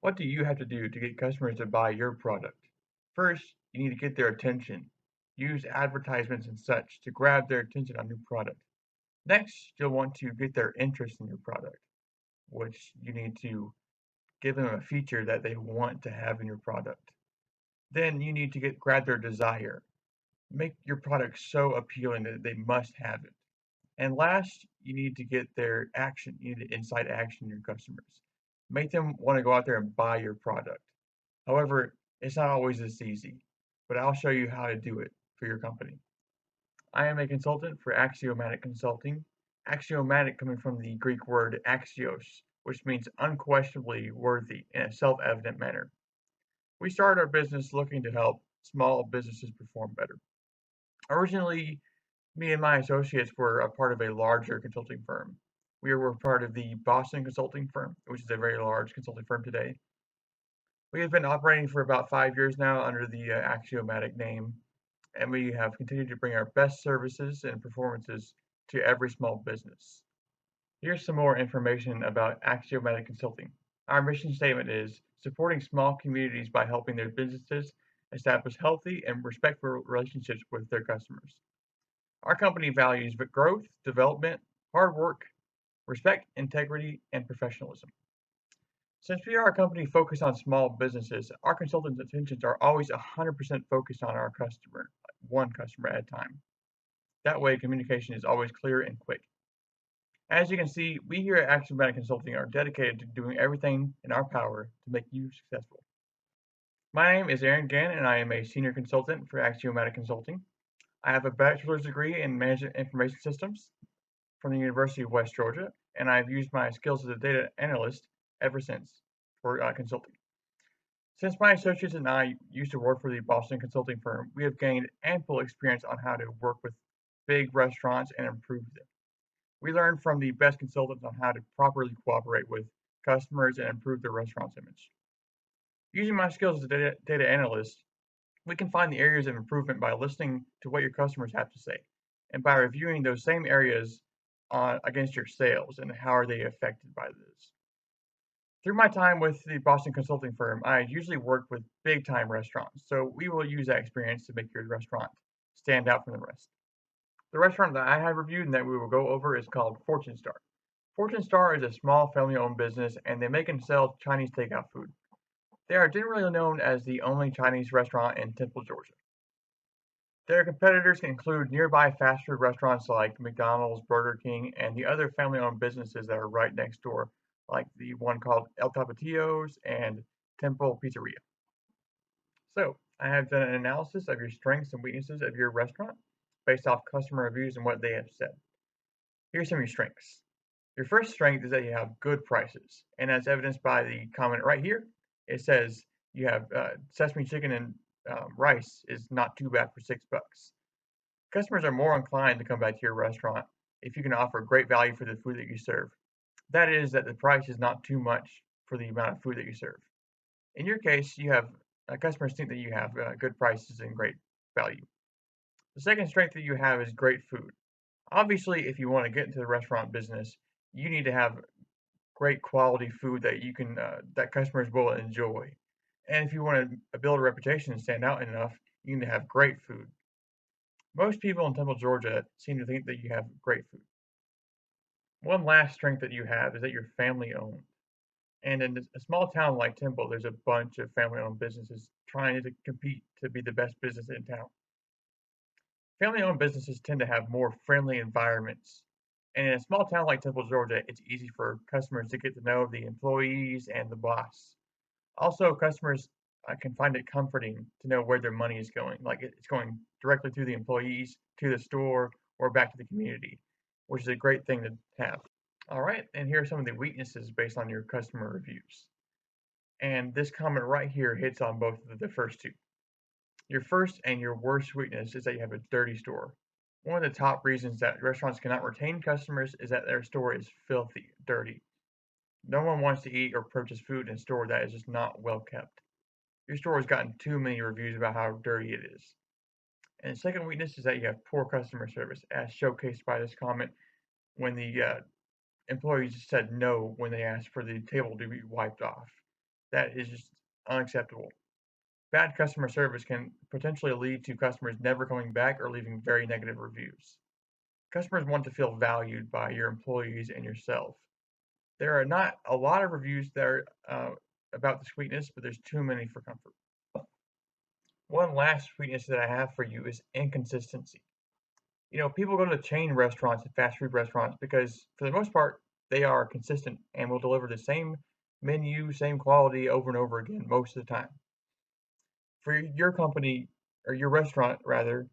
What do you have to do to get customers to buy your product? First, you need to get their attention. Use advertisements and such to grab their attention on new product. Next, you'll want to get their interest in your product, which you need to give them a feature that they want to have in your product. Then you need to get grab their desire. Make your product so appealing that they must have it. And last, you need to get their action. You need to incite action in your customers. Make them want to go out there and buy your product. However, it's not always this easy, but I'll show you how to do it for your company. I am a consultant for Axiomatic Consulting. Axiomatic coming from the Greek word axios, which means unquestionably worthy in a self-evident manner. We started our business looking to help small businesses perform better. Originally, me and my associates were a part of a larger consulting firm. We were part of the Boston consulting firm, which is a very large consulting firm today. We have been operating for about 5 years now under the Axiomatic name, and we have continued to bring our best services and performances to every small business. Here's some more information about Axiomatic Consulting. Our mission statement is supporting small communities by helping their businesses establish healthy and respectful relationships with their customers. Our company values growth, development, hard work, respect, integrity, and professionalism. Since we are a company focused on small businesses, our consultants' attentions are always 100% focused on our customer, one customer at a time. That way, communication is always clear and quick. As you can see, we here at Axiomatic Consulting are dedicated to doing everything in our power to make you successful. My name is Aaron Gann, and I am a senior consultant for Axiomatic Consulting. I have a bachelor's degree in management information systems from the University of West Georgia, and I've used my skills as a data analyst ever since for consulting. Since my associates and I used to work for the Boston consulting firm, we have gained ample experience on how to work with big restaurants and improve them. We learned from the best consultants on how to properly cooperate with customers and improve their restaurant's image. Using my skills as a data analyst, we can find the areas of improvement by listening to what your customers have to say and by reviewing those same areas against your sales and how are they affected by this. Through my time with the Boston consulting firm, I usually work with big time restaurants, so we will use that experience to make your restaurant stand out from the rest. The restaurant that I have reviewed and that we will go over is called Fortune Star. Fortune Star is a small family owned business and they make and sell Chinese takeout food. They are generally known as the only Chinese restaurant in Temple, Georgia. Their competitors include nearby fast food restaurants like McDonald's, Burger King, and the other family owned businesses that are right next door, like the one called El Tapatios and Temple Pizzeria. So, I have done an analysis of your strengths and weaknesses of your restaurant based off customer reviews and what they have said. Here's some of your strengths. Your first strength is that you have good prices, and as evidenced by the comment right here, it says you have sesame chicken and rice is not too bad for $6. Customers are more inclined to come back to your restaurant if you can offer great value for the food that you serve. That is, that the price is not too much for the amount of food that you serve. In your case, you have customers think that you have good prices and great value. The second strength that you have is great food. Obviously, if you want to get into the restaurant business, you need to have great quality food that you can that customers will enjoy. And if you want to build a reputation and stand out enough, you need to have great food. Most people in Temple, Georgia seem to think that you have great food. One last strength that you have is that you're family owned. And in a small town like Temple, there's a bunch of family owned businesses trying to compete to be the best business in town. Family owned businesses tend to have more friendly environments. And in a small town like Temple, Georgia, it's easy for customers to get to know the employees and the boss. Also, customers can find it comforting to know where their money is going. Like it's going directly through the employees, to the store, or back to the community, which is a great thing to have. All right, and here are some of the weaknesses based on your customer reviews. And this comment right here hits on both of the first two. Your first and your worst weakness is that you have a dirty store. One of the top reasons that restaurants cannot retain customers is that their store is filthy, dirty. No one wants to eat or purchase food in a store that is just not well kept. Your store has gotten too many reviews about how dirty it is. And the second weakness is that you have poor customer service, as showcased by this comment when the employees said no when they asked for the table to be wiped off. That is just unacceptable. Bad customer service can potentially lead to customers never coming back or leaving very negative reviews. Customers want to feel valued by your employees and yourself. There are not a lot of reviews that are about the sweetness, but there's too many for comfort. One last sweetness that I have for you is inconsistency. People go to chain restaurants and fast food restaurants because, for the most part, they are consistent and will deliver the same menu, same quality over and over again most of the time. For your company, or your restaurant rather,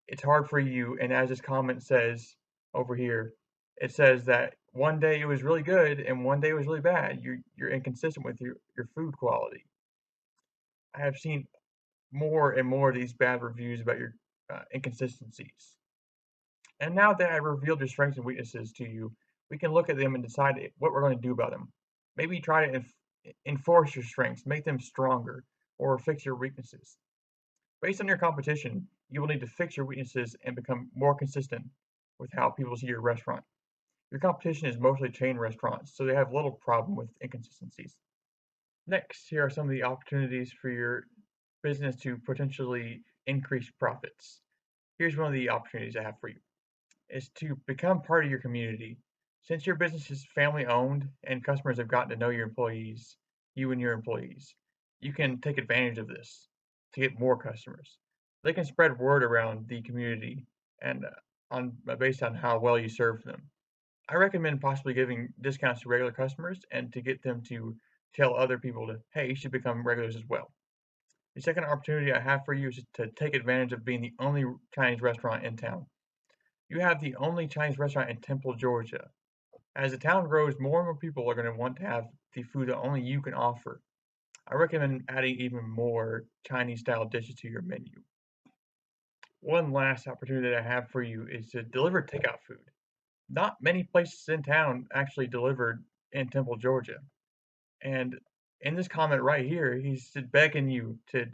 it's hard for you, and as this comment says over here, it says that one day it was really good and one day it was really bad. You're inconsistent with your food quality. I have seen more and more of these bad reviews about your inconsistencies. And now that I've revealed your strengths and weaknesses to you, we can look at them and decide what we're going to do about them. Maybe try to enforce your strengths, make them stronger, or fix your weaknesses. Based on your competition, you will need to fix your weaknesses and become more consistent with how people see your restaurant. Your competition is mostly chain restaurants, so they have little problem with inconsistencies. Next, here are some of the opportunities for your business to potentially increase profits. Here's one of the opportunities I have for you, is to become part of your community. Since your business is family owned and customers have gotten to know you and your employees, you can take advantage of this to get more customers. They can spread word around the community and based on how well you serve them. I recommend possibly giving discounts to regular customers and to get them to tell other people to, hey, you should become regulars as well. The second opportunity I have for you is to take advantage of being the only Chinese restaurant in town. You have the only Chinese restaurant in Temple, Georgia. As the town grows, more and more people are going to want to have the food that only you can offer. I recommend adding even more Chinese-style dishes to your menu. One last opportunity that I have for you is to deliver takeout food. Not many places in town actually delivered in Temple, Georgia. And in this comment right here, he's begging you to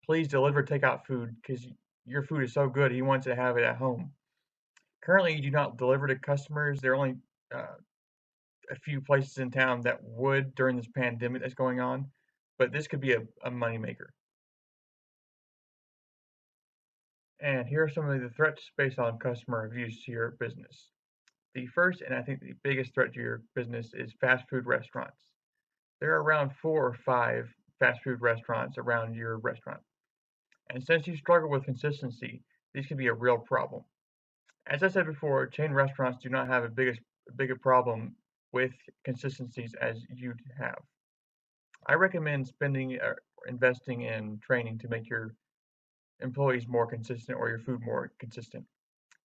please deliver takeout food because your food is so good, he wants to have it at home. Currently, you do not deliver to customers. There are only uh, a few places in town that would during this pandemic that's going on, but this could be a moneymaker. And here are some of the threats based on customer reviews to your business. The first, and I think the biggest threat to your business, is fast food restaurants. There are around 4 or 5 fast food restaurants around your restaurant. And since you struggle with consistency, these can be a real problem. As I said before, chain restaurants do not have bigger problem with consistencies as you have. I recommend spending or investing in training to make your employees more consistent or your food more consistent.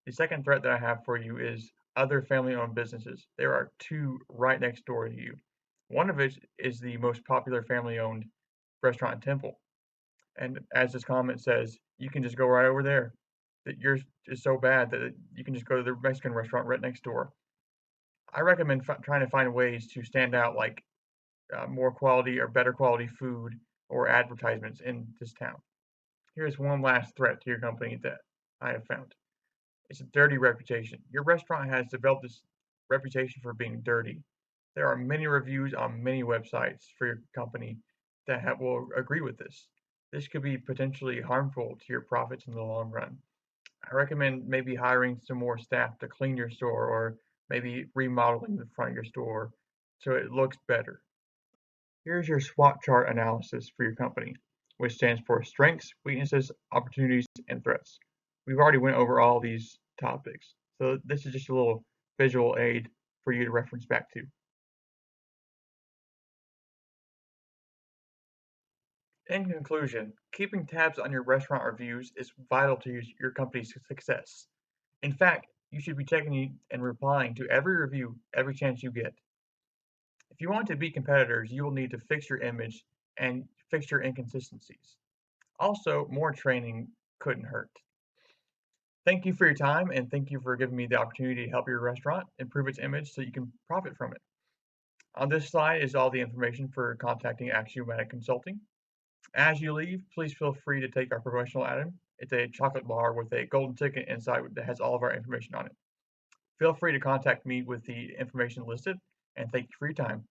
The second threat that I have for you is other family-owned businesses. There are 2 right next door to you. One of it is the most popular family-owned restaurant in Temple. And as this comment says, you can just go right over there. That yours is so bad that you can just go to the Mexican restaurant right next door. I recommend trying to find ways to stand out, like more quality or better quality food or advertisements in this town. Here's one last threat to your company that I have found. It's a dirty reputation. Your restaurant has developed this reputation for being dirty. There are many reviews on many websites for your company that will agree with this. This could be potentially harmful to your profits in the long run. I recommend maybe hiring some more staff to clean your store or maybe remodeling the front of your store so it looks better. Here's your SWOT chart analysis for your company, which stands for strengths, weaknesses, opportunities, and threats. We've already went over all these topics, so this is just a little visual aid for you to reference back to. In conclusion, keeping tabs on your restaurant reviews is vital to your company's success. In fact, you should be checking and replying to every review every chance you get. If you want to beat competitors, you will need to fix your image and fix your inconsistencies. Also, more training couldn't hurt. Thank you for your time and thank you for giving me the opportunity to help your restaurant improve its image so you can profit from it. On this slide is all the information for contacting Axiomatic Consulting. As you leave, please feel free to take our promotional item. It's a chocolate bar with a golden ticket inside that has all of our information on it. Feel free to contact me with the information listed, and thank you for your time.